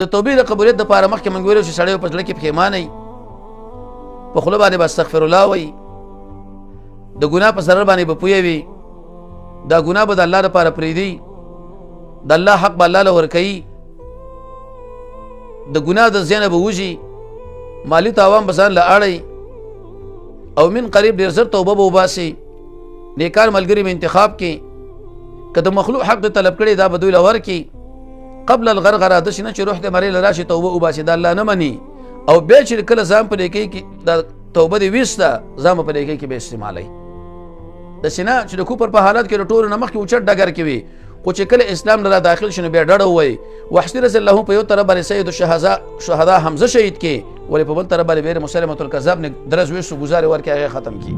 د توبې د قبولیت دپاره مخکې موږ ویلو چې سړی په زړه کې پښیمانه وي، په خوله باندې به استغفر الله وایي، د ګناه په ضرر باندې به پوه وي، دا ګناه به د الله دپاره پرېږدي، د الله حق به الله له ورکوي، د ګناه د زیانه به وځي، مالي تاوان به ځان له اړی او من قریب ډېر زر توبه به وباسي، نیکان ملګري به انتخاب کړي، که د مخلوق حق د طلب کړي دا به دوی له ورکړي. قبل الغرغره داسې نه چې روح د مرۍ له راشي توبه وباسي، دا الله نه مني، او بیا چې کله ځان په نیکۍ کې دا توبه دې ویسته ځان په نیکۍ کې به استعمالوي. داسې نه چې د کفر په حالت کې د ټولو نه مخکې اوچت ډګر کې وي، خو چې کله اسلام نه را داخل شي نو بیا ډډه ووایي. وحسي رضی الله په یو طرف باندې سید الشهدا حمزه شهید کې، ولې په بل طرف باندې بیر مسلمة الکذاب نه درز ویسو ګزارې ورکړي، هغه ختم کړي.